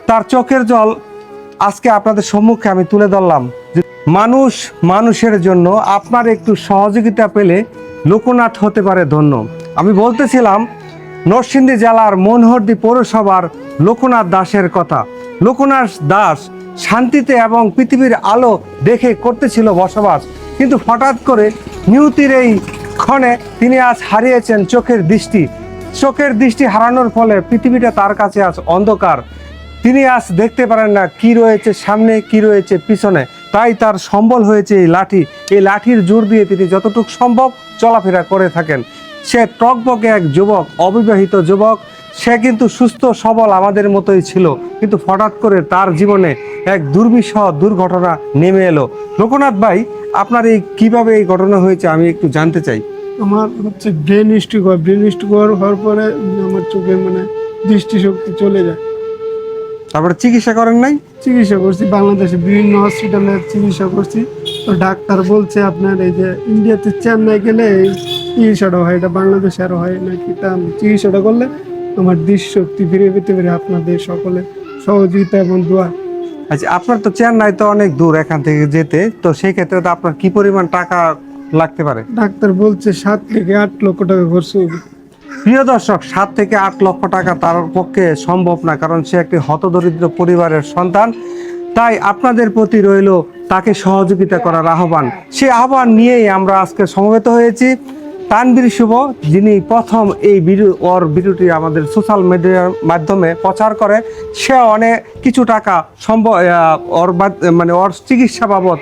তার চোখের জল আজকে আপনাদের সম্মুখে আমি তুলে ধরলাম। মানুষ মানুষের জন্য আপনার একটু সহযোগিতা পেলে লোকনাথ হতে পারে ধন্য। আমি বলতেছিলাম নরসিংদী জেলার মনোহরদী পৌরসভার লোকনাথ দাসের কথা। লোকনাথ দাস শান্তিতে এবং পৃথিবীর আলো দেখে করতেছিল বসবাস, কিন্তু হঠাৎ করে নিয়তির এই ক্ষণে তিনি আজ হারিয়েছেন চোখের দৃষ্টি। চোখের দৃষ্টি হারানোর ফলে পৃথিবীটা তার কাছে আজ অন্ধকার। তিনি আজ দেখতে পারেন না কি রয়েছে সামনে, কি রয়েছে পিছনে। তাই তার সম্বল হয়েছে এই লাঠি। এই লাঠির জোর দিয়ে তিনি যতটুকু সম্ভব চলাফেরা করে থাকেন। সে টকবকে এক যুবক, অবিবাহিত যুবক। সে কিন্তু সুস্থ সবল আমাদের মতোই ছিল, কিন্তু হঠাৎ করে তার জীবনে এক দুর্বিষহ দুর্ঘটনা নেমে এলো। লোকনাথ ভাই, আপনার এই কিভাবে এই ঘটনা হয়েছে আমি একটু জানতে চাই। আমার হচ্ছে ব্রেন স্ট্রোক হওয়ার পরে আমার চোখের দৃষ্টিশক্তি চলে যায়। তারপরে চিকিৎসা করেন নাই? চিকিৎসা করছি, বাংলাদেশে বিভিন্ন হসপিটালে চিকিৎসা করছি। তো ডাক্তার বলছে আপনার এই যে ইন্ডিয়াতে চেন্নাই গেলে এই চিকিৎসাটা হয়, এটা বাংলাদেশে আরও হয় নাকি। তা আমি চিকিৎসাটা করলে আমার দৃষ্টিশক্তি ফিরে পেতে পারি আপনাদের সকলে সহযোগিতা এবং দোয়া। আচ্ছা, আপনার তো চেন্নাই তো অনেক দূর এখান থেকে যেতে, তো সেই ক্ষেত্রে তো আপনার কি পরিমাণ টাকা লাগতে পারে? ডাক্তার বলছে 7 থেকে 8 লক্ষ টাকা খরচ হবে। প্রিয় দর্শক, 7 থেকে 8 লক্ষ টাকা তার পক্ষে সম্ভব না, কারণ সে একটি হতদরিদ্র পরিবারের সন্তান। তাই আপনাদের প্রতি রইল তাকে সহযোগিতা করার আহ্বান। সেই আহ্বান নিয়েই আমরা আজকে সমবেত হয়েছি। তানভীর শুভ, যিনি প্রথম এই ভিডিওটি আমাদের সোশ্যাল মিডিয়ার মাধ্যমে প্রচার করে, সে অনেক কিছু টাকা ওর চিকিৎসা বাবদ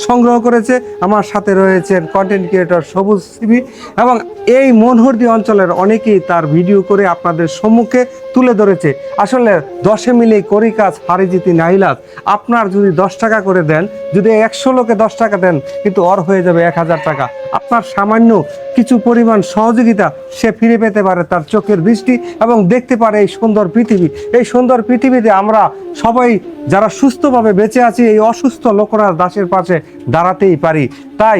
সংগ্রহ করেছে। আমার সাথে রয়েছেন কন্টেন্ট ক্রিয়েটর সবুজ সিবি, এবং এই মনোহরদী অঞ্চলের অনেকেই তার ভিডিও করে আপনাদের সম্মুখে তুলে ধরেছে। আসলে 10 মিলে করি কাজ, হারি জিতি নাহিলাত। আপনার যদি 10 টাকা করে দেন, যদি 100 লোকে 10 টাকা দেন, কিন্তু ওর হয়ে যাবে 1000 টাকা। আপনার সামান্য কিছু পরিমাণ সহযোগিতা সে ফিরে পেতে পারে তার চোখের দৃষ্টি, এবং দেখতে পারে এই সুন্দর পৃথিবী। এই সুন্দর পৃথিবীতে আমরা সবাই যারা সুস্থভাবে বেঁচে আছি, এই অসুস্থ লোকনাথ দাসের পাশে দাঁড়াতেই পারি। তাই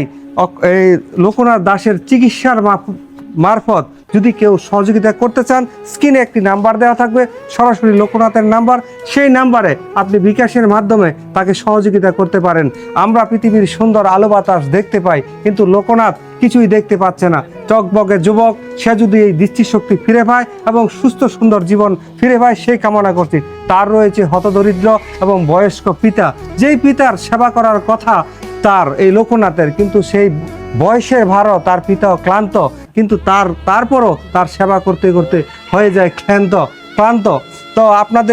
এই লোকনাথ দাসের চিকিৎসার মারফত যদি কেউ সহযোগিতা করতে চান, স্ক্রিনে একটি নাম্বার দেওয়া থাকবে, সরাসরি লোকনাথের নাম্বার। সেই নাম্বারে আপনি বিকাশের মাধ্যমে তাকে সহযোগিতা করতে পারেন। আমরা পৃথিবীর সুন্দর আলো বাতাস দেখতে পাই, কিন্তু লোকনাথ কিছুই দেখতে পাচ্ছে না। টকবকে যুবক, সে যদি এই দৃষ্টিশক্তি ফিরে পায় এবং সুস্থ সুন্দর জীবন ফিরে পায়, সেই কামনা করছি। তার রয়েছে হতদরিদ্র এবং বয়স্ক পিতা, যেই পিতার সেবা করার কথা তার এই লোকনাথের, কিন্তু সেই বয়সের ভারও তার পিতাও ক্লান্ত, কিন্তু তারপরও তার সেবা করতে করতে হয়ে যায় ক্লান্ত। তো আপনাদের